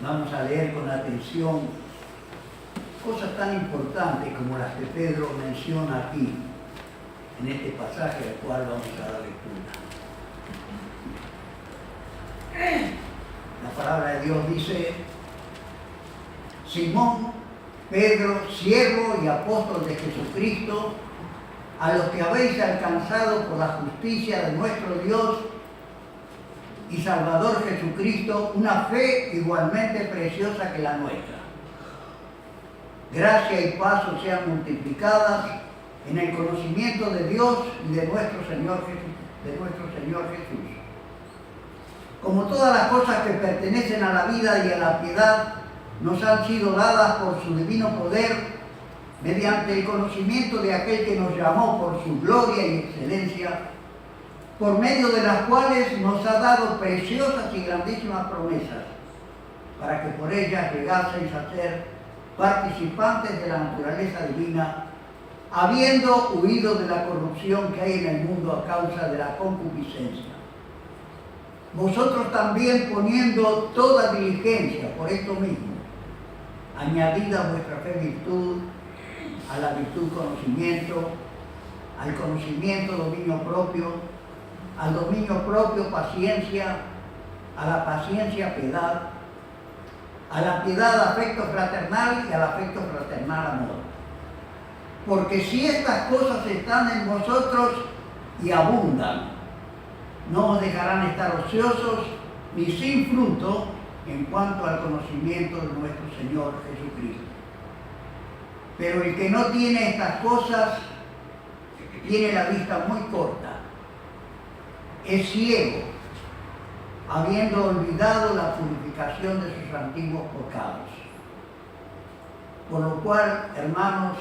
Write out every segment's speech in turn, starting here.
Vamos a leer con atención cosas tan importantes como las que Pedro menciona aquí, en este pasaje al cual vamos a dar lectura. La palabra de Dios dice: Simón, Pedro, siervo y apóstol de Jesucristo, a los que habéis alcanzado por la justicia de nuestro Dios y Salvador Jesucristo una fe igualmente preciosa que la nuestra. Gracia y paz os sean multiplicadas en el conocimiento de Dios y de nuestro Señor Jesús. Como todas las cosas que pertenecen a la vida y a la piedad nos han sido dadas por su divino poder, mediante el conocimiento de aquel que nos llamó por su gloria y excelencia, por medio de las cuales nos ha dado preciosas y grandísimas promesas, para que por ellas llegaseis a ser participantes de la naturaleza divina, habiendo huido de la corrupción que hay en el mundo a causa de la concupiscencia. Vosotros también, poniendo toda diligencia por esto mismo, añadid a vuestra fe virtud, a la virtud conocimiento, al conocimiento dominio propio, al dominio propio paciencia, a la paciencia piedad, a la piedad afecto fraternal y al afecto fraternal amor. Porque si estas cosas están en vosotros y abundan, no os dejarán estar ociosos ni sin fruto en cuanto al conocimiento de nuestro Señor Jesucristo. Pero el que no tiene estas cosas tiene la vista muy corta, es ciego, habiendo olvidado la purificación de sus antiguos pecados. Por lo cual, hermanos,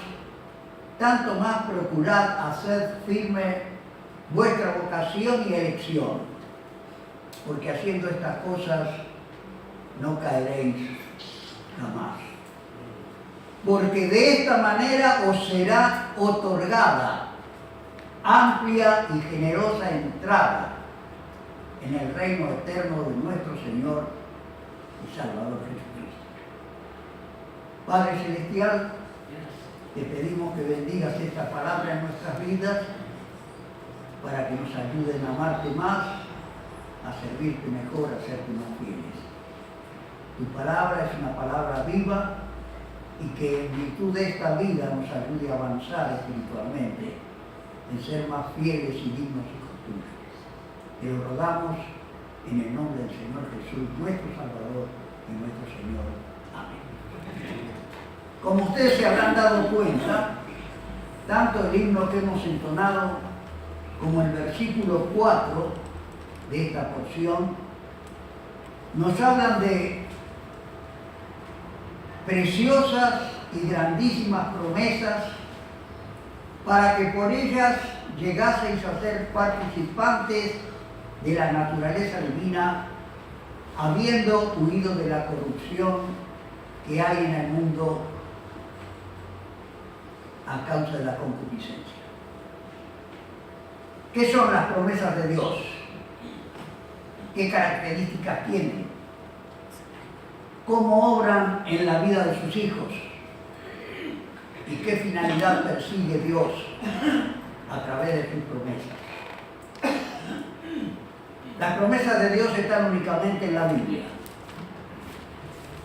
tanto más procurad hacer firme vuestra vocación y elección, porque haciendo estas cosas no caeréis jamás. Porque de esta manera os será otorgada amplia y generosa entrada en el reino eterno de nuestro Señor y Salvador Jesucristo. Padre Celestial, te pedimos que bendigas esta palabra en nuestras vidas para que nos ayuden a amarte más, a servirte mejor, a serte más fieles. Tu palabra es una palabra viva y que en virtud de esta vida nos ayude a avanzar espiritualmente, en ser más fieles y dignos hijos tuyos. Te lo rogamos en el nombre del Señor Jesús, nuestro Salvador y nuestro Señor. Amén. Como ustedes se habrán dado cuenta, tanto el himno que hemos entonado como el versículo 4 de esta porción nos hablan de preciosas y grandísimas promesas para que por ellas llegaseis a ser participantes de la naturaleza divina, habiendo huido de la corrupción que hay en el mundo a causa de la concupiscencia. ¿Qué son las promesas de Dios? ¿Qué características tienen? ¿Cómo obran en la vida de sus hijos? ¿Y qué finalidad persigue Dios a través de sus promesas? Las promesas de Dios están únicamente en la Biblia.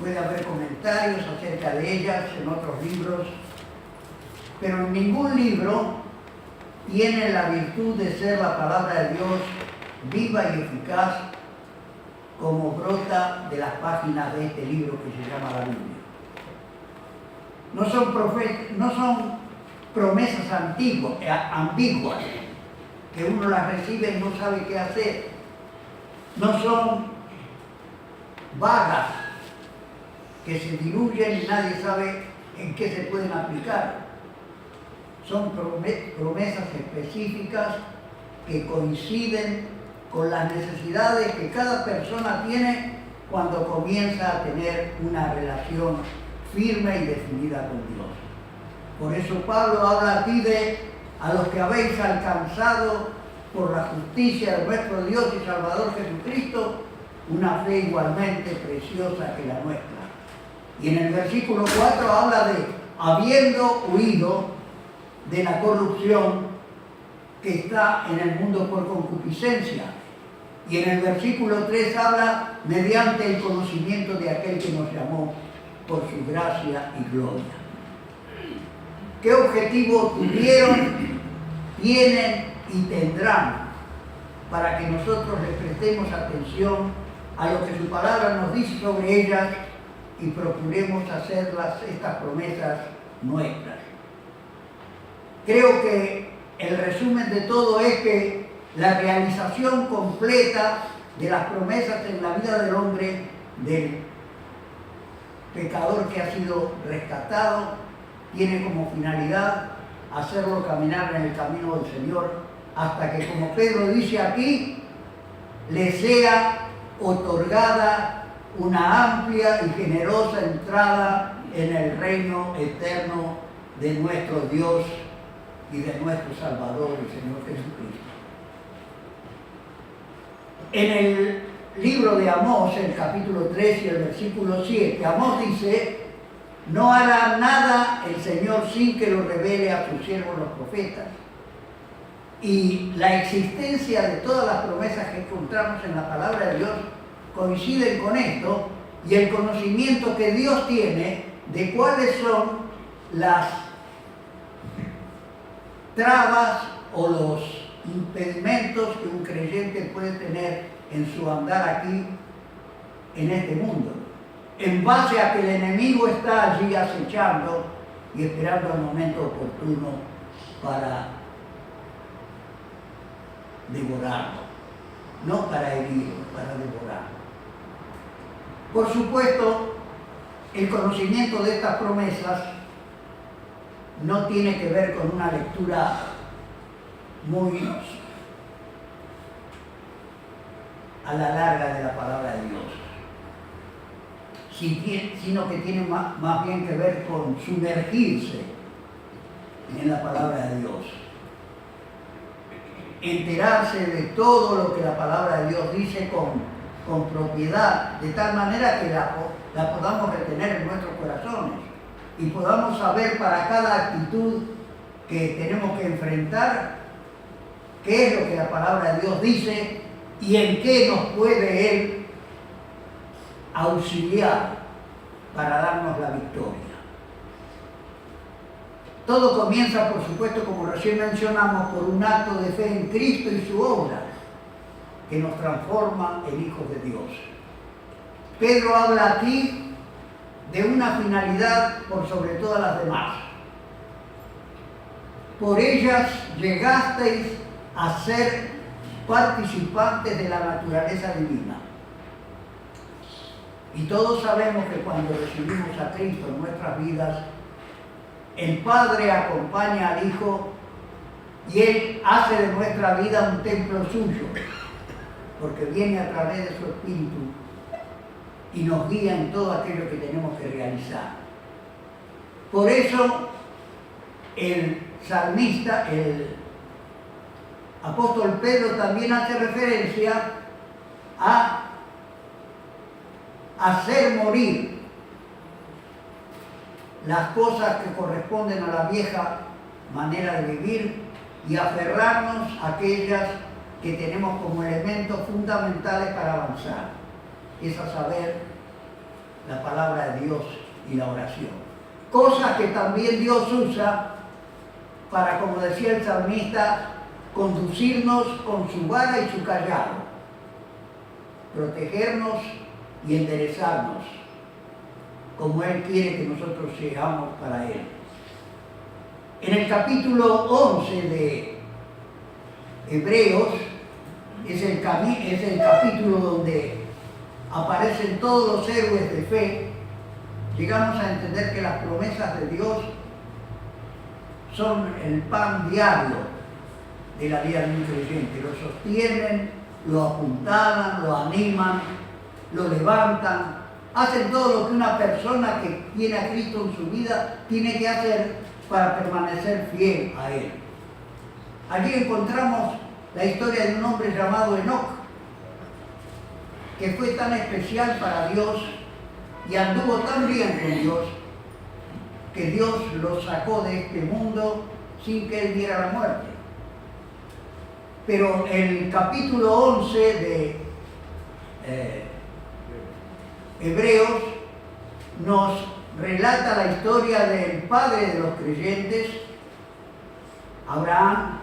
Puede haber comentarios acerca de ellas en otros libros, pero en ningún libro tiene la virtud de ser la palabra de Dios viva y eficaz como brota de las páginas de este libro que se llama la Biblia. No son promesas ambiguas, que uno las recibe y no sabe qué hacer. No son vagas, que se diluyen y nadie sabe en qué se pueden aplicar. Son promesas específicas que coinciden con las necesidades que cada persona tiene cuando comienza a tener una relación firme y definida con Dios. Por eso Pablo habla aquí de a los que habéis alcanzado por la justicia de nuestro Dios y Salvador Jesucristo una fe igualmente preciosa que la nuestra. Y en el versículo 4 habla de habiendo huido de la corrupción que está en el mundo por concupiscencia. Y en el versículo 3 habla mediante el conocimiento de aquel que nos llamó por su gracia y gloria. ¿Qué objetivo tuvieron, tienen y tendrán para que nosotros les prestemos atención a lo que su palabra nos dice sobre ellas y procuremos hacer estas promesas nuestras? Creo que el resumen de todo es que la realización completa de las promesas en la vida del hombre, del pecador que ha sido rescatado, tiene como finalidad hacerlo caminar en el camino del Señor hasta que, como Pedro dice aquí, le sea otorgada una amplia y generosa entrada en el reino eterno de nuestro Dios y de nuestro Salvador, el Señor Jesucristo. En el libro de Amós, el capítulo 3 y el versículo 7, Amós dice: no hará nada el Señor sin que lo revele a sus siervos los profetas. Y la existencia de todas las promesas que encontramos en la palabra de Dios coinciden con esto, y el conocimiento que Dios tiene de cuáles son las trabas o los impedimentos que un creyente puede tener en su andar aquí en este mundo, en base a que el enemigo está allí acechando y esperando el momento oportuno para devorarlo, no para herirlo, para devorarlo. Por supuesto, el conocimiento de estas promesas no tiene que ver con una lectura muy a la larga de la palabra de Dios, sino que tiene más bien que ver con sumergirse en la palabra de Dios, enterarse de todo lo que la palabra de Dios dice con propiedad, de tal manera que la podamos retener en nuestros corazones y podamos saber para cada actitud que tenemos que enfrentar qué es lo que la palabra de Dios dice y en qué nos puede Él auxiliar para darnos la victoria. Todo comienza, por supuesto, como recién mencionamos, por un acto de fe en Cristo y su obra, que nos transforma en hijos de Dios. Pedro habla aquí de una finalidad por sobre todas las demás. Por ellas llegasteis a ser participantes de la naturaleza divina. Y todos sabemos que cuando recibimos a Cristo en nuestras vidas, el Padre acompaña al Hijo y Él hace de nuestra vida un templo suyo, porque viene a través de su Espíritu y nos guía en todo aquello que tenemos que realizar. Por eso el salmista, el apóstol Pedro, también hace referencia a hacer morir las cosas que corresponden a la vieja manera de vivir y aferrarnos a aquellas que tenemos como elementos fundamentales para avanzar. Es a saber, la palabra de Dios y la oración. Cosas que también Dios usa para, como decía el salmista, conducirnos con su vara y su callado, protegernos y enderezarnos, como Él quiere que nosotros seamos para Él. En el capítulo 11 de Hebreos es el capítulo donde aparecen todos los héroes de fe. Llegamos a entender que las promesas de Dios son el pan diario de la vida de un creyente. Lo sostienen, lo apuntalan, lo animan, lo levantan, hacen todo lo que una persona que tiene a Cristo en su vida tiene que hacer para permanecer fiel a Él. Allí encontramos la historia de un hombre llamado Enoc, que fue tan especial para Dios y anduvo tan bien con Dios, que Dios lo sacó de este mundo sin que él diera la muerte. Pero el capítulo 11 de Hebreos nos relata la historia del padre de los creyentes, Abraham,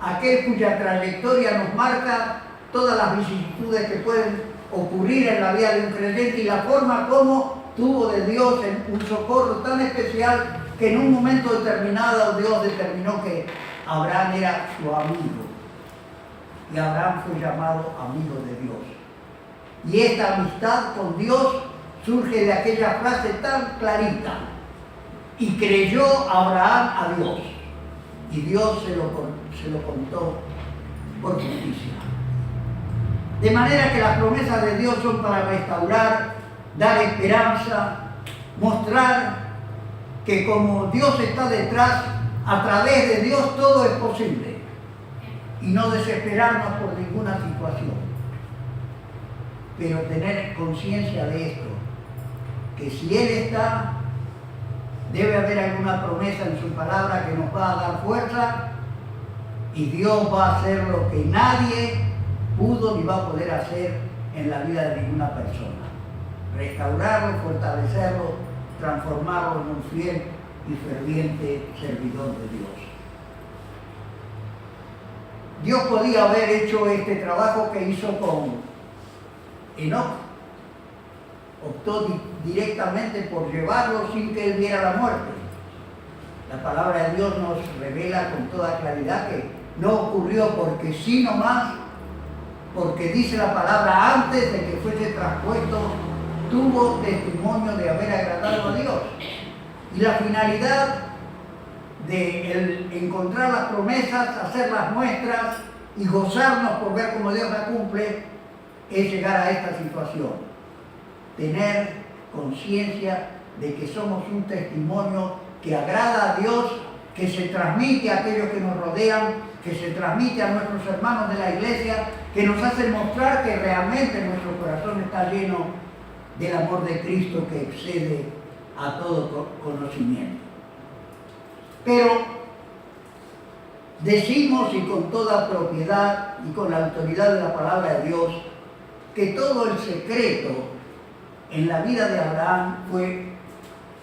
aquel cuya trayectoria nos marca todas las vicisitudes que pueden ocurrir en la vida de un creyente y la forma como tuvo de Dios un socorro tan especial que en un momento determinado Dios determinó que Abraham era su amigo. Y Abraham fue llamado amigo de Dios. Y esta amistad con Dios surge de aquella frase tan clarita: y creyó Abraham a Dios, y Dios se lo contó por justicia. De manera que las promesas de Dios son para restaurar, dar esperanza, mostrar que como Dios está detrás, a través de Dios todo es posible, y no desesperarnos por ninguna situación. Pero tener conciencia de esto, que si Él está, debe haber alguna promesa en su palabra que nos va a dar fuerza, y Dios va a hacer lo que nadie pudo ni va a poder hacer en la vida de ninguna persona: restaurarlo, fortalecerlo, transformarlo en un fiel y ferviente servidor de Dios. Dios podía haber hecho este trabajo que hizo con Enoc. Optó directamente por llevarlo sin que él viera la muerte. La palabra de Dios nos revela con toda claridad que no ocurrió porque sí nomás, porque dice la palabra: antes de que fuese traspuesto, tuvo testimonio de haber agradado a Dios. Y la finalidad de encontrar las promesas, hacerlas nuestras y gozarnos por ver cómo Dios las cumple, es llegar a esta situación: tener conciencia de que somos un testimonio que agrada a Dios, que se transmite a aquellos que nos rodean, que se transmite a nuestros hermanos de la iglesia, que nos hace mostrar que realmente nuestro corazón está lleno del amor de Cristo que excede a todo conocimiento. Pero decimos, y con toda propiedad y con la autoridad de la palabra de Dios, que todo el secreto en la vida de Abraham fue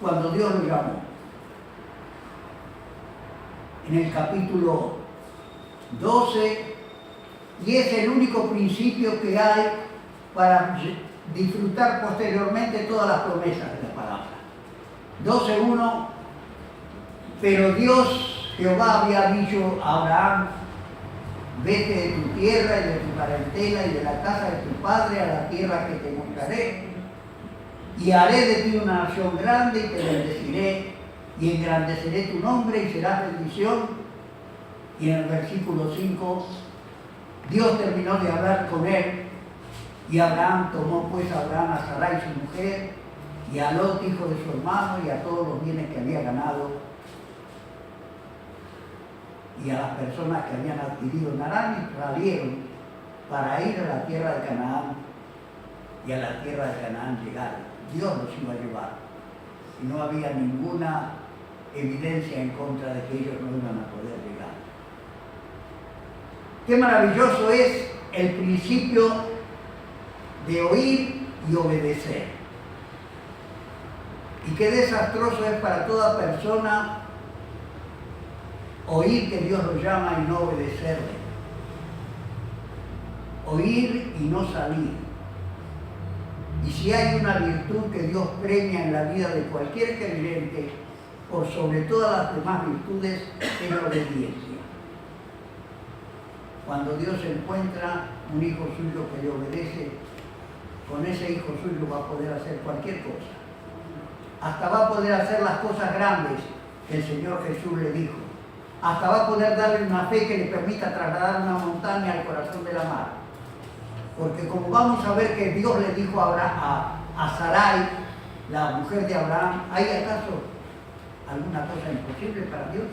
cuando Dios lo llamó. En el capítulo 12, y es el único principio que hay para disfrutar posteriormente todas las promesas de la palabra. 12:1, pero Dios, Jehová, había dicho a Abraham: vete de tu tierra y de tu parentela y de la casa de tu padre a la tierra que te mostraré, y haré de ti una nación grande y te bendeciré, y engrandeceré tu nombre y serás bendición. Y en el versículo 5, Dios terminó de hablar con él, y Abraham tomó pues a Sarai su mujer, y a Lot hijo de su hermano, y a todos los bienes que había ganado, y a las personas que habían adquirido en Harán, y salieron para ir a la tierra de Canaán, y a la tierra de Canaán llegaron. Dios los iba a llevar, y no había ninguna evidencia en contra de que ellos no iban a poder llegar. Qué maravilloso es el principio de oír y obedecer. Y qué desastroso es para toda persona oír que Dios lo llama y no obedecerle. Oír y no salir. Y si hay una virtud que Dios premia en la vida de cualquier creyente, por sobre todas las demás virtudes, es la obediencia. Cuando Dios encuentra un hijo suyo que le obedece, con ese hijo suyo va a poder hacer cualquier cosa. Hasta va a poder hacer las cosas grandes que el Señor Jesús le dijo. Hasta va a poder darle una fe que le permita trasladar una montaña al corazón de la mar. Porque como vamos a ver que Dios le dijo a Sarai, la mujer de Abraham, ¿hay acaso alguna cosa imposible para Dios?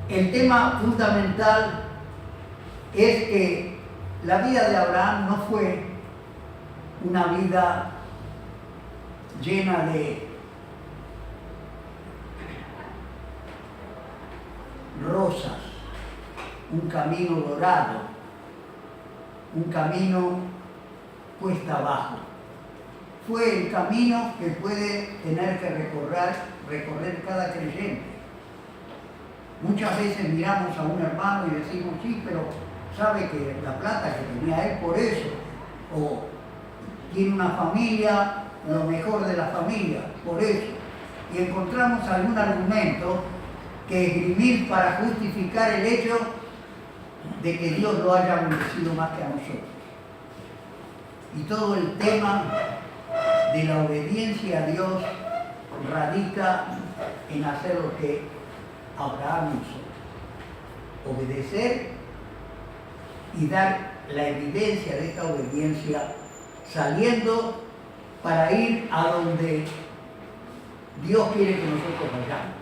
El tema fundamental es que la vida de Abraham no fue una vida llena de rosas, un camino dorado, un camino cuesta abajo. Fue el camino que puede tener que recorrer cada creyente. Muchas veces miramos a un hermano y decimos, sí, pero sabe que la plata que tenía él por eso, o tiene una familia, lo mejor de la familia, por eso. Y encontramos algún argumento que esgrimir para justificar el hecho de que Dios lo haya bendecido más que a nosotros. Y todo el tema de la obediencia a Dios radica en hacer lo que Abraham hizo: obedecer y dar la evidencia de esta obediencia saliendo para ir a donde Dios quiere que nosotros vayamos.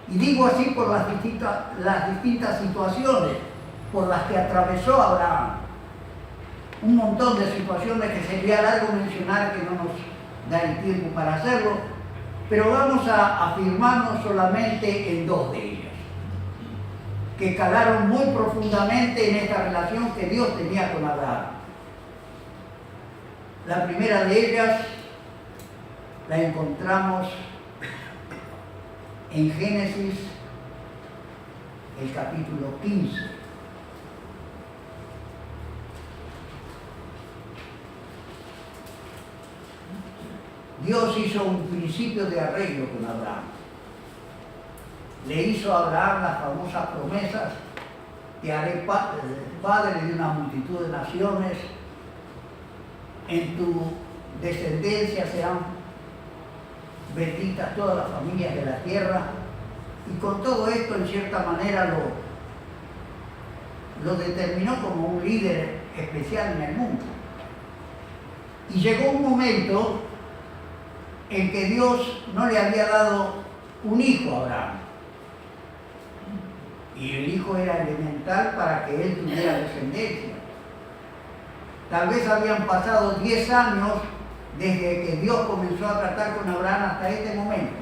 Y digo así por las distintas situaciones por las que atravesó Abraham. Un montón de situaciones que sería largo mencionar, que no nos da el tiempo para hacerlo, pero vamos a afirmarnos solamente en dos de ellas, que calaron muy profundamente en esta relación que Dios tenía con Abraham. La primera de ellas la encontramos en Génesis, el capítulo 15. Dios hizo un principio de arreglo con Abraham. Le hizo a Abraham las famosas promesas: te haré padre de una multitud de naciones, en tu descendencia serán benditas todas las familias de la tierra. Y con todo esto, en cierta manera, lo determinó como un líder especial en el mundo. Y llegó un momento en que Dios no le había dado un hijo a Abraham. Y el hijo era elemental para que él tuviera descendencia. Tal vez habían pasado 10 años desde que Dios comenzó a tratar con Abraham hasta este momento.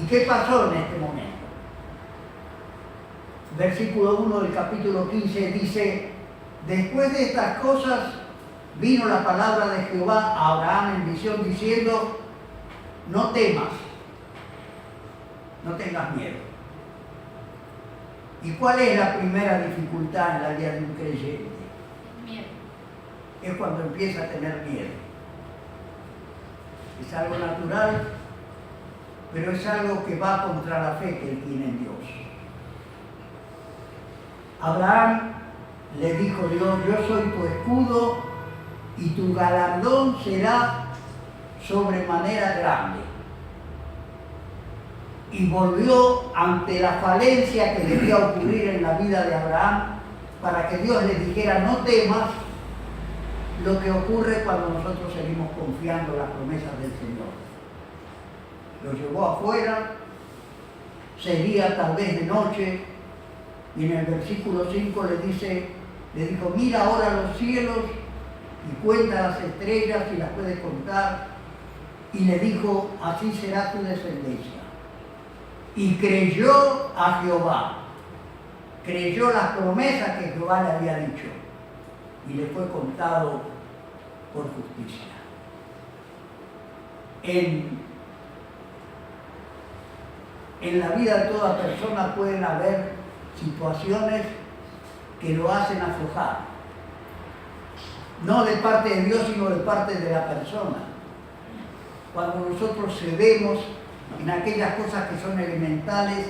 ¿Y qué pasó en este momento? Versículo 1 del capítulo 15 dice: después de estas cosas vino la palabra de Jehová a Abraham en visión diciendo: no temas, no tengas miedo. ¿Y cuál es la primera dificultad en la vida de un creyente? Miedo. Es cuando empieza a tener miedo. Es algo natural, pero es algo que va contra la fe que él tiene en Dios. Abraham le dijo Dios: yo soy tu escudo y tu galardón será sobremanera grande. Y volvió ante la falencia que debía ocurrir en la vida de Abraham para que Dios le dijera: no temas. Lo que ocurre cuando nosotros seguimos confiando en las promesas del Señor. Lo llevó afuera, sería tal vez de noche, y en el versículo 5 le dijo: mira ahora los cielos y cuenta las estrellas si las puedes contar. Y le dijo: así será tu descendencia. Y creyó a Jehová, creyó las promesas que Jehová le había dicho, y le fue contado por justicia. En la vida de toda persona pueden haber situaciones que lo hacen aflojar, no de parte de Dios, sino de parte de la persona. Cuando nosotros cedemos en aquellas cosas que son elementales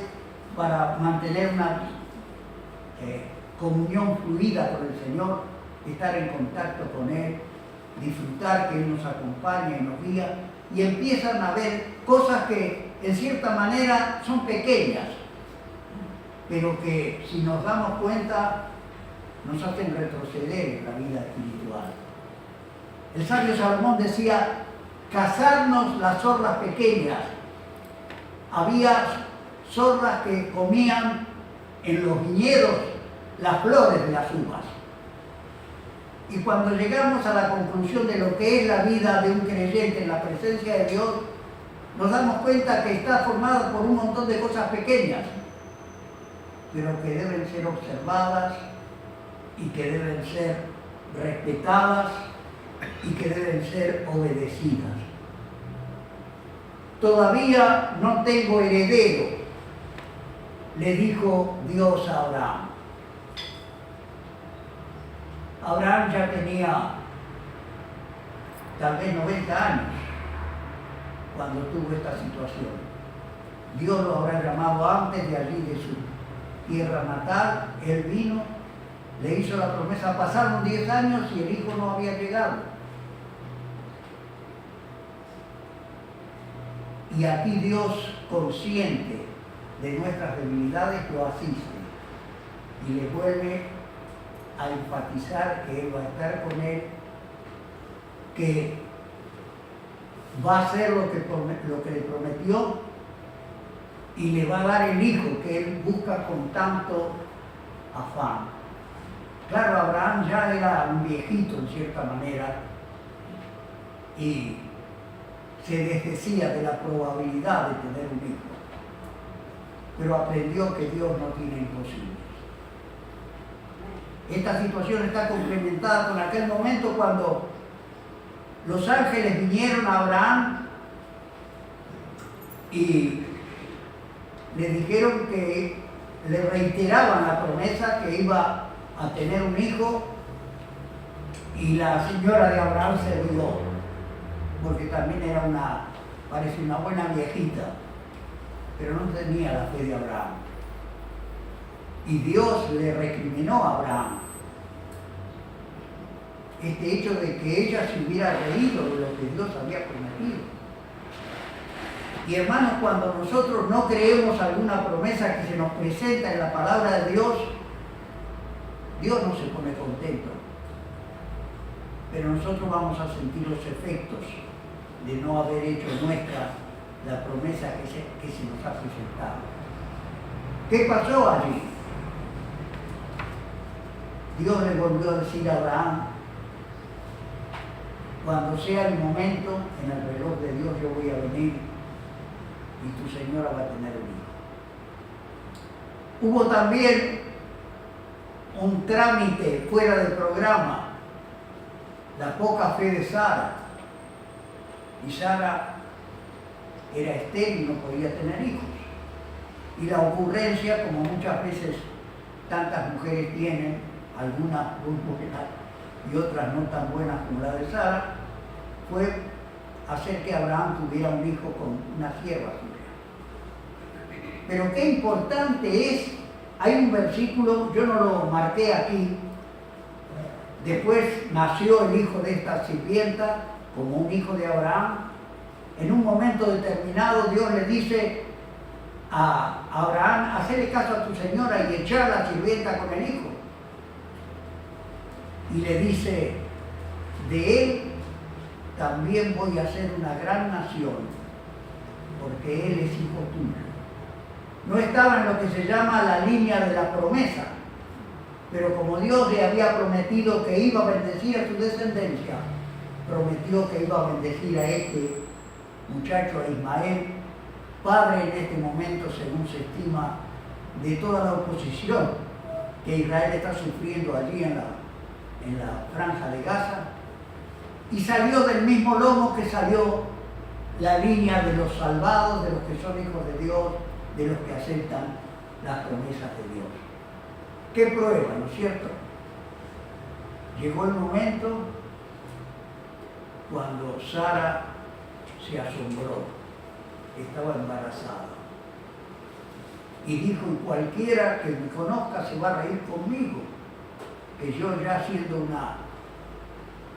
para mantener una comunión fluida con el Señor, estar en contacto con Él, disfrutar que Él nos acompaña y nos guía, y empiezan a ver cosas que en cierta manera son pequeñas, pero que si nos damos cuenta nos hacen retroceder en la vida espiritual. El sabio Salomón decía: cazarnos las zorras pequeñas. Había zorras que comían en los viñedos las flores de las uvas. Y cuando llegamos a la conclusión de lo que es la vida de un creyente en la presencia de Dios, nos damos cuenta que está formada por un montón de cosas pequeñas, pero que deben ser observadas y que deben ser respetadas y que deben ser obedecidas. Todavía no tengo heredero, le dijo Dios a Abraham. Abraham ya tenía tal vez 90 años cuando tuvo esta situación. Dios lo habrá llamado antes de allí de su tierra natal. Él vino, le hizo la promesa, pasaron 10 años y el hijo no había llegado. Y aquí Dios, consciente de nuestras debilidades, lo asiste y le vuelve a enfatizar que Él va a estar con él, que va a hacer lo que le prometió y le va a dar el hijo que él busca con tanto afán. Claro, Abraham ya era un viejito en cierta manera y se desdecía de la probabilidad de tener un hijo, pero aprendió que Dios no tiene imposibles. Esta situación está complementada con aquel momento cuando los ángeles vinieron a Abraham y le dijeron que le reiteraban la promesa que iba a tener un hijo, y la señora de Abraham se rió, porque también era parece una buena viejita, pero no tenía la fe de Abraham. Y Dios le recriminó a Abraham este hecho de que ella se hubiera reído de lo que Dios había prometido. Y hermanos, cuando nosotros no creemos alguna promesa que se nos presenta en la palabra de Dios, Dios no se pone contento. Pero nosotros vamos a sentir los efectos de no haber hecho nuestra la promesa que se nos ha presentado. ¿Qué pasó allí? Dios le volvió a decir a Abraham: cuando sea el momento, en el reloj de Dios yo voy a venir y tu señora va a tener un hijo. Hubo también un trámite fuera del programa, la poca fe de Sara. Y Sara era estéril y no podía tener hijos. Y la ocurrencia, como muchas veces tantas mujeres tienen, algunas muy buenas y otras no tan buenas como la de Sara, fue hacer que Abraham tuviera un hijo con una sierva suya. Pero qué importante es, hay un versículo, yo no lo marqué aquí, después nació el hijo de esta sirvienta como un hijo de Abraham. En un momento determinado Dios le dice a Abraham: hacerle caso a tu señora y echar a la sirvienta con el hijo. Y le dice: de él también voy a hacer una gran nación, porque él es hijo tuyo. No estaba en lo que se llama la línea de la promesa, pero como Dios le había prometido que iba a bendecir a su descendencia, prometió que iba a bendecir a este muchacho, a Ismael, padre en este momento, según se estima, de toda la oposición que Israel está sufriendo allí en la franja de Gaza, y salió del mismo lomo que salió la línea de los salvados, de los que son hijos de Dios, de los que aceptan las promesas de Dios. Qué prueba, ¿no es cierto? Llegó el momento cuando Sara se asombró, estaba embarazada, y dijo: y cualquiera que me conozca se va a reír conmigo, que yo ya siendo una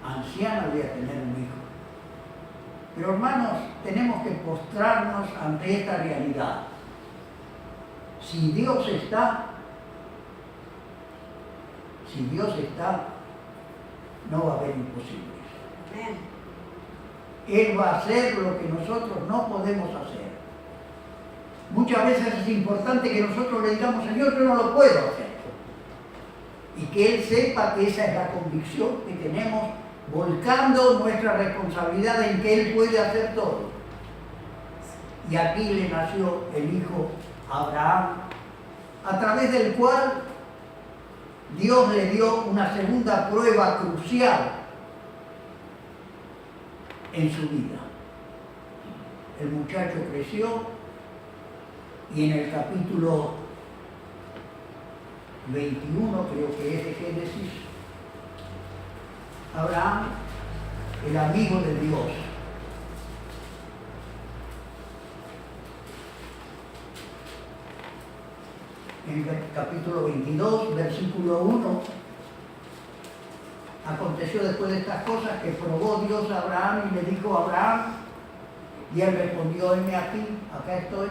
anciana voy a tener un hijo. Pero hermanos, tenemos que postrarnos ante esta realidad. Si Dios está, no va a haber imposibles. Él va a hacer lo que nosotros no podemos hacer. Muchas veces es importante que nosotros le digamos: Señor, yo no lo puedo hacer. que Él sepa que esa es la convicción que tenemos, volcando nuestra responsabilidad en que Él puede hacer todo. Y aquí le nació el hijo Abraham, a través del cual Dios le dio una segunda prueba crucial en su vida. El muchacho creció y en el capítulo 21, creo que es de Génesis, Abraham, el amigo de Dios, en el capítulo 22, versículo 1, aconteció después de estas cosas que probó Dios a Abraham y le dijo a Abraham, y él respondió, heme aquí, acá estoy.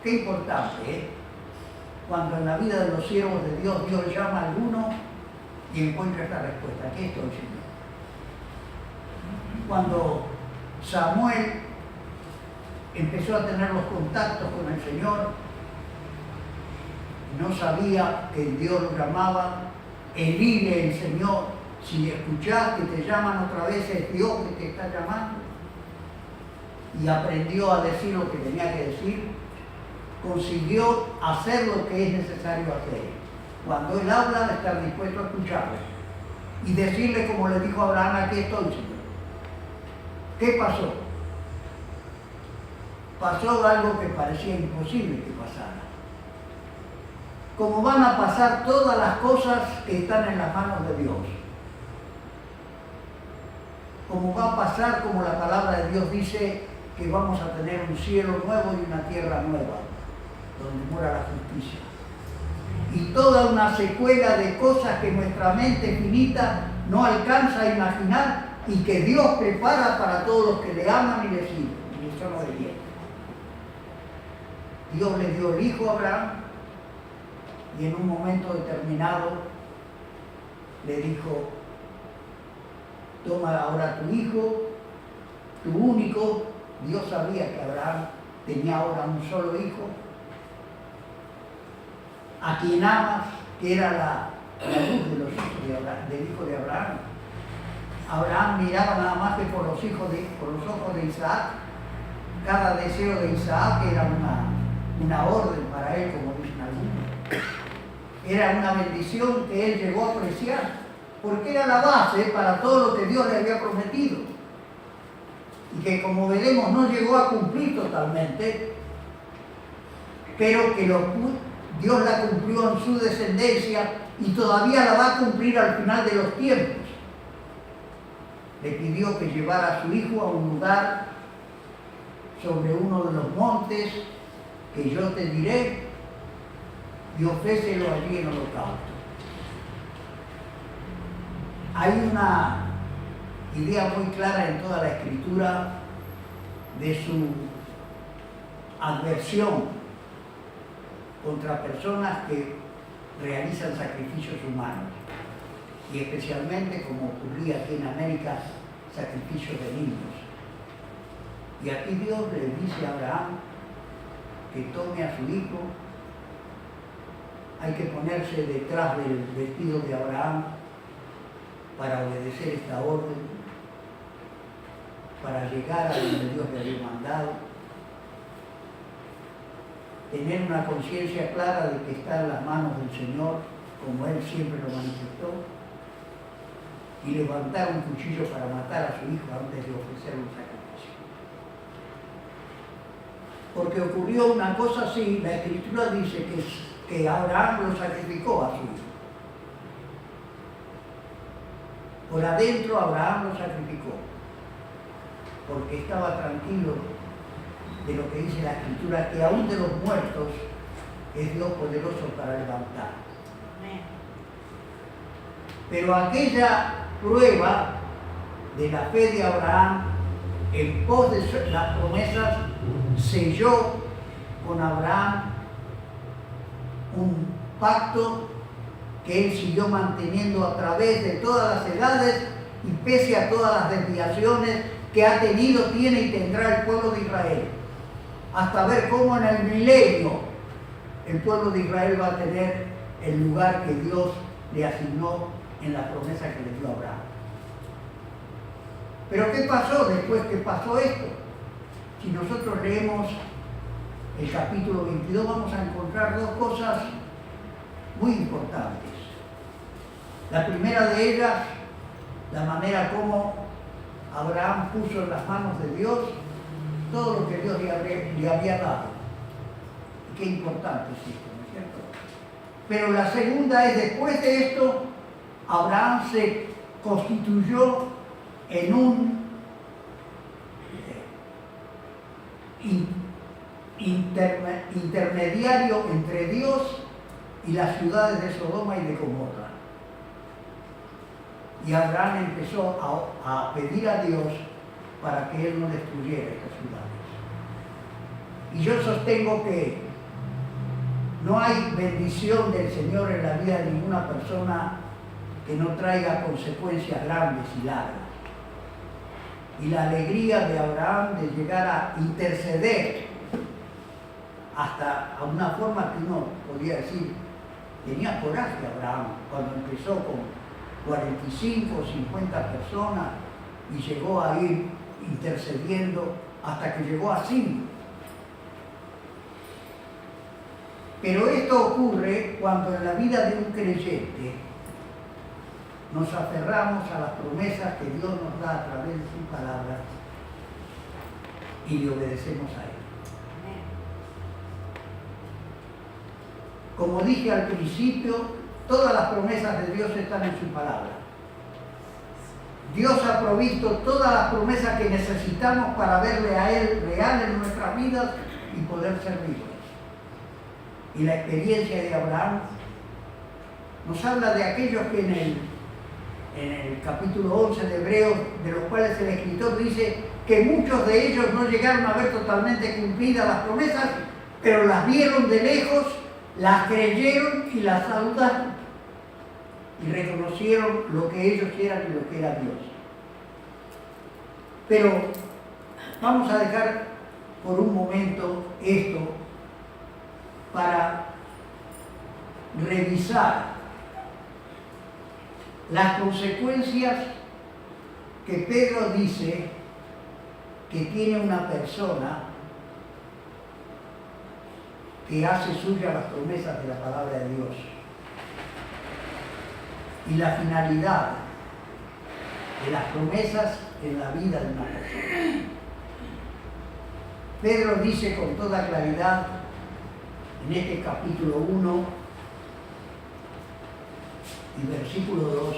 Qué importante, ¿eh? Cuando en la vida de los siervos de Dios, Dios llama a alguno y encuentra esta respuesta, aquí estoy, Señor. Cuando Samuel empezó a tener los contactos con el Señor, no sabía que Dios lo llamaba. Elí le enseñó, si escuchás que te llaman otra vez, es Dios que te está llamando. Y aprendió a decir lo que tenía que decir, consiguió hacer lo que es necesario hacer. Cuando Él habla, estar dispuesto a escucharle y decirle como le dijo a Abraham, aquí estoy, Señor. ¿Qué pasó? Pasó algo que parecía imposible que pasara. Como van a pasar todas las cosas que están en las manos de Dios. Como va a pasar, como la palabra de Dios dice, que vamos a tener un cielo nuevo y una tierra nueva, donde mora la justicia. Y toda una secuela de cosas que nuestra mente finita no alcanza a imaginar y que Dios prepara para todos los que le aman y le siguen. Y eso no es bien. Dios le dio el hijo a Abraham y en un momento determinado le dijo, toma ahora tu hijo, tu único. Dios sabía que Abraham tenía ahora un solo hijo, a quien amas, que era la luz de los hijos de Abraham, del hijo de Abraham. Abraham miraba nada más que por los ojos de Isaac. Cada deseo de Isaac era una orden para él, como dicen algunos. Era una bendición que él llegó a apreciar, porque era la base para todo lo que Dios le había prometido. Y que, como veremos, no llegó a cumplir totalmente, pero que Dios la cumplió en su descendencia y todavía la va a cumplir al final de los tiempos. Le pidió que llevara a su hijo a un lugar sobre uno de los montes que yo te diré y ofrécelo allí en holocausto. Hay una idea muy clara en toda la Escritura de su adversión contra personas que realizan sacrificios humanos y especialmente, como ocurría aquí en América, sacrificios de niños. Y aquí Dios le dice a Abraham que tome a su hijo. Hay que ponerse detrás del vestido de Abraham para obedecer esta orden, para llegar a donde Dios le había mandado, tener una conciencia clara de que está en las manos del Señor, como Él siempre lo manifestó, y levantar un cuchillo para matar a su hijo antes de ofrecerle un sacrificio. Porque ocurrió una cosa así, la Escritura dice que Abraham lo sacrificó a su hijo. Por adentro Abraham lo sacrificó, porque estaba tranquilo de lo que dice la Escritura, que aún de los muertos es Dios poderoso para levantar. Pero aquella prueba de la fe de Abraham, en pos de las promesas, selló con Abraham un pacto que él siguió manteniendo a través de todas las edades y pese a todas las desviaciones que ha tenido, tiene y tendrá el pueblo de Israel. Hasta ver cómo en el milenio el pueblo de Israel va a tener el lugar que Dios le asignó en la promesa que le dio a Abraham. Pero ¿qué pasó después que pasó esto? Si nosotros leemos el capítulo 22 vamos a encontrar dos cosas muy importantes. La primera de ellas, la manera como Abraham puso en las manos de Dios todo lo que Dios le había dado. Y qué importante es esto, ¿no es cierto? Pero la segunda es, después de esto, Abraham se constituyó en un intermediario entre Dios y las ciudades de Sodoma y de Gomorra. Y Abraham empezó a pedir a Dios para que él no destruyera estas ciudades. Y yo sostengo que no hay bendición del Señor en la vida de ninguna persona que no traiga consecuencias grandes y largas. Y la alegría de Abraham de llegar a interceder hasta a una forma que uno podría decir, tenía coraje Abraham cuando empezó con 45 o 50 personas y llegó a ir intercediendo hasta que llegó a 5. Pero esto ocurre cuando en la vida de un creyente nos aferramos a las promesas que Dios nos da a través de su palabra y le obedecemos a Él. Como dije al principio, todas las promesas de Dios están en su palabra. Dios ha provisto todas las promesas que necesitamos para verle a Él real en nuestras vidas y poder servirle. Y la experiencia de Abraham nos habla de aquellos que en el capítulo 11 de Hebreos, de los cuales el escritor dice que muchos de ellos no llegaron a ver totalmente cumplidas las promesas, pero las vieron de lejos, las creyeron y las saludaron y reconocieron lo que ellos eran y lo que era Dios. Pero vamos a dejar por un momento esto para revisar las consecuencias que Pedro dice que tiene una persona que hace suya las promesas de la palabra de Dios y la finalidad de las promesas en la vida de una persona. Pedro dice con toda claridad en este capítulo 1 y versículo 2,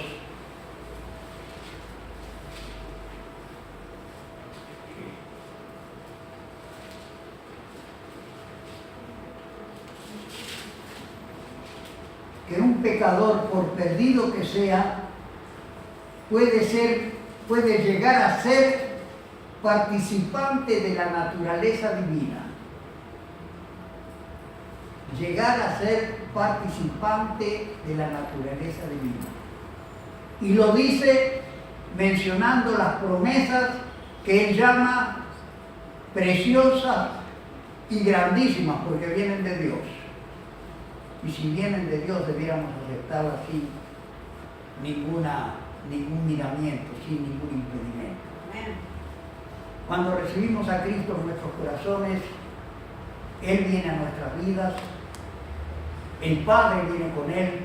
que un pecador, por perdido que sea, puede llegar a ser participante de la naturaleza divina. Llegar a ser participante de la naturaleza divina. Y lo dice mencionando las promesas que él llama preciosas y grandísimas, porque vienen de Dios. Y si vienen de Dios, debiéramos aceptarlas sin ningún miramiento, sin ningún impedimento. Cuando recibimos a Cristo en nuestros corazones, Él viene a nuestras vidas, el Padre viene con Él.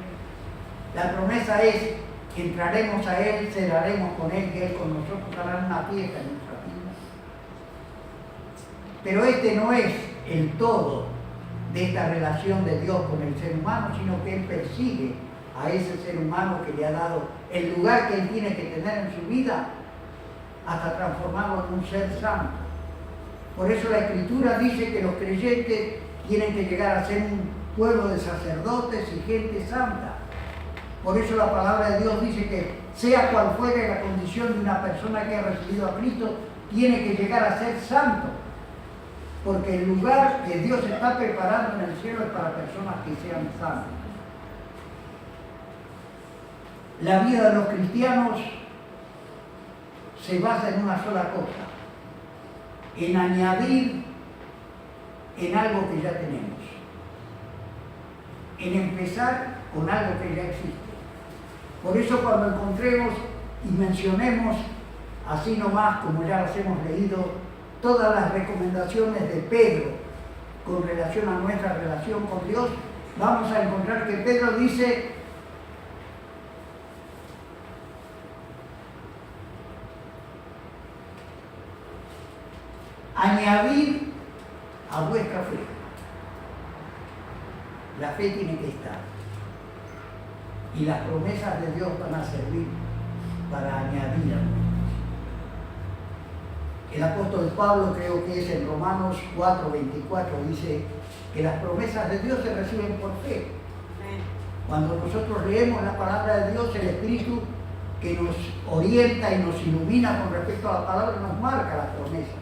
La promesa es que entraremos a Él, cenaremos con Él, que Él con nosotros hará una fiesta en nuestra vida. Pero este no es el todo de esta relación de Dios con el ser humano, sino que Él persigue a ese ser humano que le ha dado el lugar que Él tiene que tener en su vida hasta transformarlo en un ser santo. Por eso la Escritura dice que los creyentes tienen que llegar a ser un pueblo de sacerdotes y gente santa. Por eso la palabra de Dios dice que sea cual fuere la condición de una persona que ha recibido a Cristo, tiene que llegar a ser santo. Porque el lugar que Dios está preparando en el cielo es para personas que sean santas. La vida de los cristianos se basa en una sola cosa: en añadir en algo que ya tenemos, en empezar con algo que ya existe. Por eso cuando encontremos y mencionemos, así nomás como ya las hemos leído, todas las recomendaciones de Pedro con relación a nuestra relación con Dios, vamos a encontrar que Pedro dice: añadid a vuestra fe. La fe tiene que estar. Y las promesas de Dios van a servir para añadir a nosotros. El apóstol Pablo, creo que es en Romanos 4:24, dice que las promesas de Dios se reciben por fe. Cuando nosotros leemos la palabra de Dios, el Espíritu que nos orienta y nos ilumina con respecto a la palabra nos marca las promesas.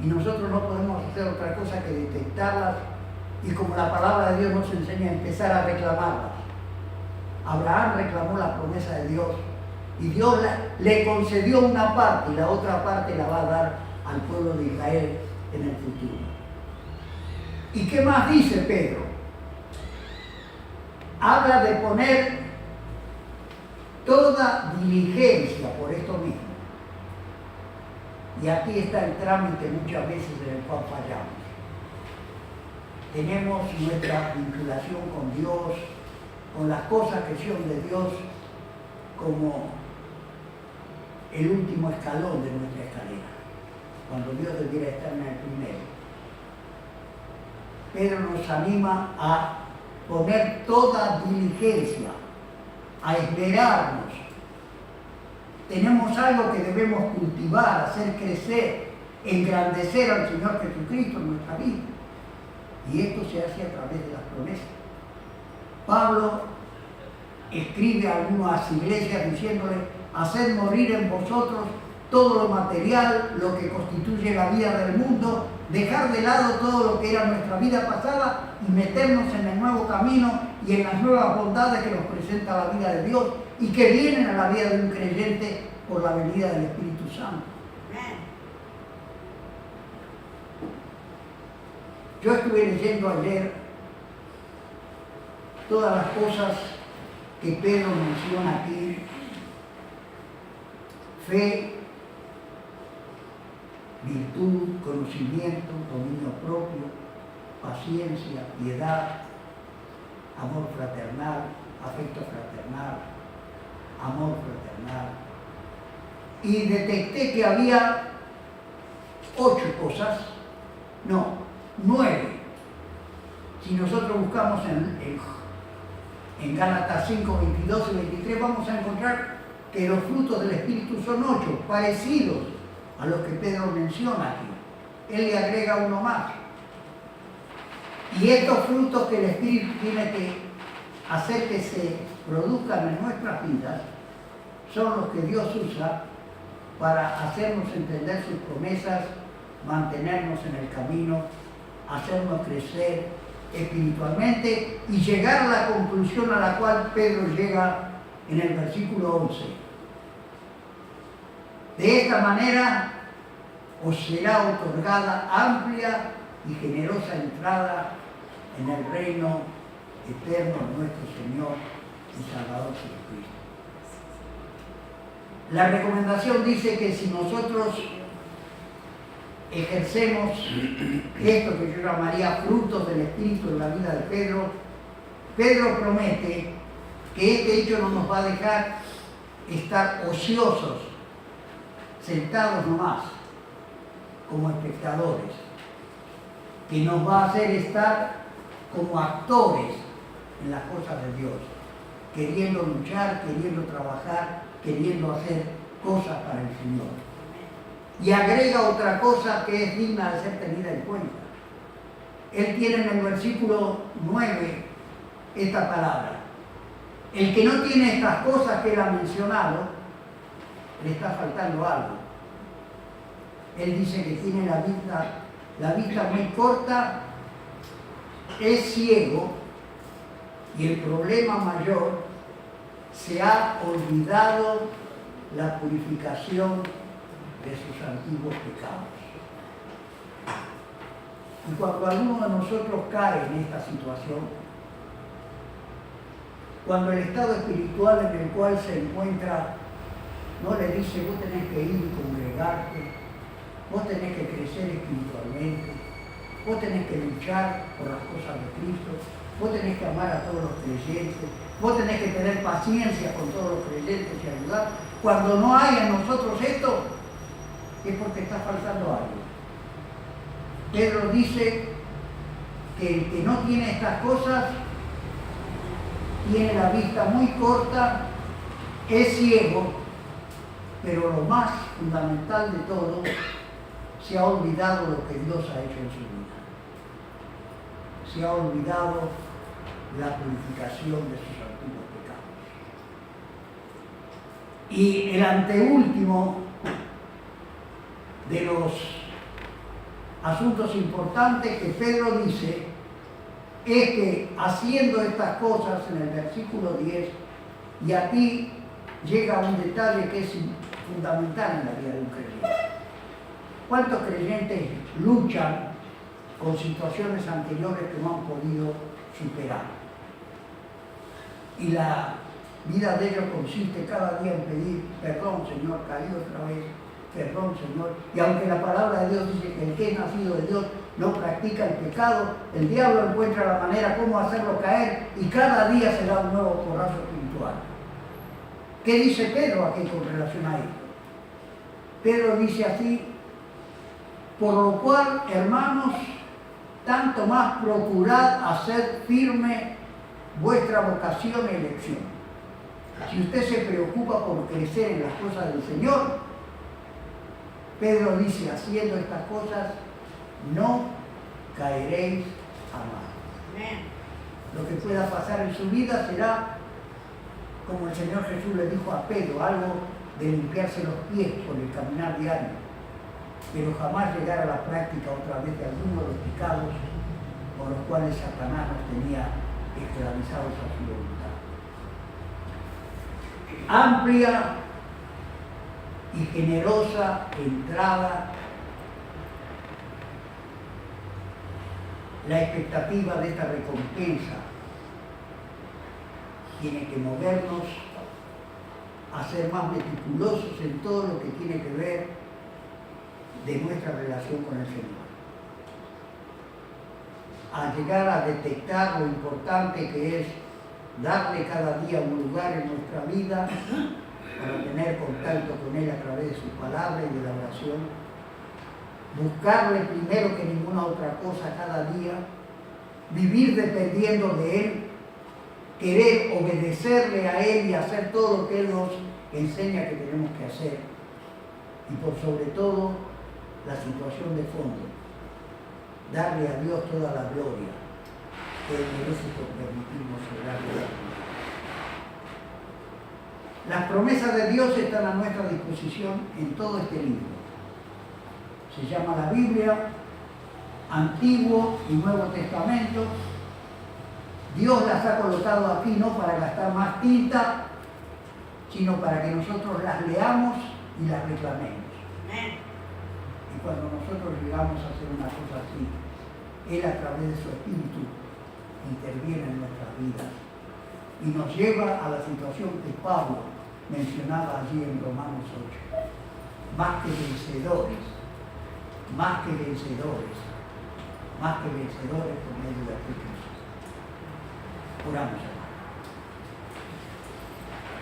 Y nosotros no podemos hacer otra cosa que detectarlas y, como la palabra de Dios nos enseña, empezar a reclamarlas. Abraham reclamó la promesa de Dios y Dios le concedió una parte y la otra parte la va a dar al pueblo de Israel en el futuro. ¿Y qué más dice Pedro? Habla de poner toda diligencia por esto mismo. Y aquí está el trámite muchas veces en el cual fallamos. Tenemos nuestra vinculación con Dios, con las cosas que son de Dios, como el último escalón de nuestra escalera, cuando Dios debiera estar en el primero. Pedro nos anima a poner toda diligencia, a esperarnos. Tenemos algo que debemos cultivar, hacer crecer, engrandecer al Señor Jesucristo en nuestra vida. Y esto se hace a través de las promesas. Pablo escribe a algunas iglesias diciéndole: haced morir en vosotros todo lo material, lo que constituye la vida del mundo, dejar de lado todo lo que era nuestra vida pasada y meternos en el nuevo camino y en las nuevas bondades que nos presenta la vida de Dios y que vienen a la vida de un creyente por la venida del Espíritu Santo. Yo estuve leyendo ayer todas las cosas que Pedro menciona aquí: fe, virtud, conocimiento, dominio propio, paciencia, piedad, amor fraternal, afecto fraternal, amor fraternal. Y detecté que había 8 cosas, no, 9. Si nosotros buscamos en Gálatas 5, 22 y 23, vamos a encontrar que los frutos del Espíritu son 8, parecidos a los que Pedro menciona aquí. Él le agrega uno más. Y estos frutos que el Espíritu tiene que hacer que se produzcan en nuestras vidas son los que Dios usa para hacernos entender sus promesas, mantenernos en el camino, hacernos crecer espiritualmente y llegar a la conclusión a la cual Pedro llega en el versículo 11. De esta manera os será otorgada amplia y generosa entrada en el reino eterno de nuestro Señor y Salvador Jesucristo. La recomendación dice que si nosotros ejercemos esto que yo llamaría frutos del Espíritu en la vida de Pedro, Pedro promete que este hecho no nos va a dejar estar ociosos, sentados nomás, como espectadores, que nos va a hacer estar como actores en las cosas de Dios, queriendo luchar, queriendo trabajar, queriendo hacer cosas para el Señor. Y agrega otra cosa que es digna de ser tenida en cuenta. Él tiene en el versículo 9 esta palabra: el que no tiene estas cosas que él ha mencionado, le está faltando algo. Él dice que tiene la vista muy corta, es ciego, y el problema mayor: se ha olvidado la purificación de sus antiguos pecados. Y cuando alguno de nosotros cae en esta situación, cuando el estado espiritual en el cual se encuentra no le dice vos tenés que ir y congregarte, vos tenés que crecer espiritualmente, vos tenés que luchar por las cosas de Cristo, vos tenés que amar a todos los creyentes, vos tenés que tener paciencia con todos los creyentes y ayudar. Cuando no hay en nosotros esto, es porque está faltando algo. Pedro dice que el que no tiene estas cosas tiene la vista muy corta, es ciego, pero lo más fundamental de todo, se ha olvidado lo que Dios ha hecho en su vida. Se ha olvidado la purificación de sus antiguos pecados. Y el anteúltimo de los asuntos importantes que Pedro dice es que haciendo estas cosas en el versículo 10, y aquí llega un detalle que es fundamental en la vida de un creyente. ¿Cuántos creyentes luchan con situaciones anteriores que no han podido superar? Y la vida de ellos consiste cada día en pedir perdón, Señor, caído otra vez, perdón, Señor. Y aunque la palabra de Dios dice que el que es nacido de Dios no practica el pecado, el diablo encuentra la manera cómo hacerlo caer y cada día se da un nuevo porrazo espiritual. ¿Qué dice Pedro aquí con relación a esto? Pedro dice así: por lo cual, hermanos, tanto más procurad hacer firme vuestra vocación y elección. Si usted se preocupa por crecer en las cosas del Señor, Pedro dice, haciendo estas cosas, no caeréis jamás. Lo que pueda pasar en su vida será, como el Señor Jesús le dijo a Pedro, algo de limpiarse los pies por el caminar diario, pero jamás llegar a la práctica otra vez de alguno de los pecados por los cuales Satanás nos tenía esclavizados a su voluntad. Amplia y generosa entrada, la expectativa de esta recompensa tiene que movernos a ser más meticulosos en todo lo que tiene que ver de nuestra relación con el Señor. A llegar a detectar lo importante que es darle cada día un lugar en nuestra vida para tener contacto con Él a través de su palabra y de la oración. Buscarle primero que ninguna otra cosa cada día. Vivir dependiendo de Él. Querer obedecerle a Él y hacer todo lo que Él nos enseña que tenemos que hacer. Y por sobre todo, la situación de fondo. Darle a Dios toda la gloria que Él merece por permitirnos orarle a Dios. Las promesas de Dios están a nuestra disposición en todo este libro. Se llama la Biblia, Antiguo y Nuevo Testamento. Dios las ha colocado aquí no para gastar más tinta, sino para que nosotros las leamos y las reclamemos. Y cuando nosotros llegamos a hacer una cosa así, Él a través de su Espíritu interviene en nuestras vidas y nos lleva a la situación que Pablo mencionaba allí en Romanos 8. Más que vencedores, más que vencedores, más que vencedores por medio de Cristo. Oramos, hermano.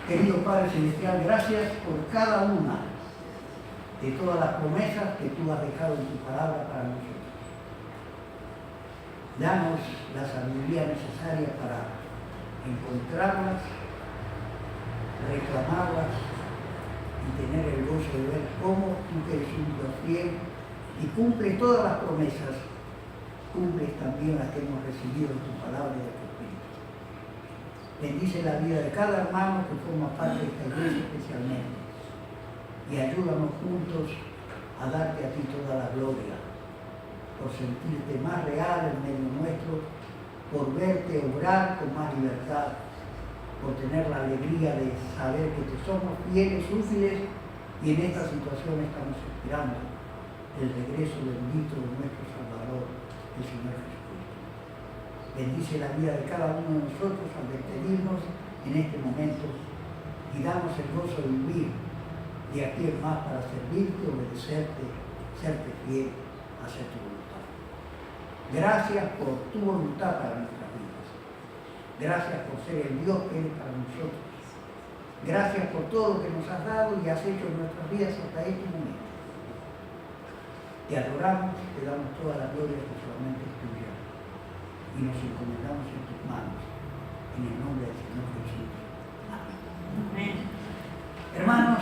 Querido Padre Celestial, gracias por cada una de todas las promesas que tú has dejado en tu palabra para nosotros. Danos la sabiduría necesaria para encontrarlas, reclamarlas y tener el gozo de ver cómo tú, que eres un Dios fiel y cumples todas las promesas, cumples también las que hemos recibido en tu palabra y de tu Espíritu. Bendice la vida de cada hermano que forma parte de esta iglesia especialmente y ayúdanos juntos a darte a ti toda la gloria, por sentirte más real en medio nuestro, por verte obrar con más libertad, por tener la alegría de saber que te somos fieles, útiles, y en esta situación estamos esperando el regreso bendito de nuestro Salvador, el Señor Jesucristo. Bendice la vida de cada uno de nosotros al despedirnos en este momento y danos el gozo de vivir de aquí en más para servirte, obedecerte, serte fiel, hacer tu voluntad. Gracias por tu voluntad para nuestras vidas. Gracias por ser el Dios que eres para nosotros. Gracias por todo lo que nos has dado y has hecho en nuestras vidas hasta este momento. Te adoramos, te damos toda la gloria que solamente es tuya y nos encomendamos en tus manos, en el nombre del Señor Jesús. Amén. Hermanos,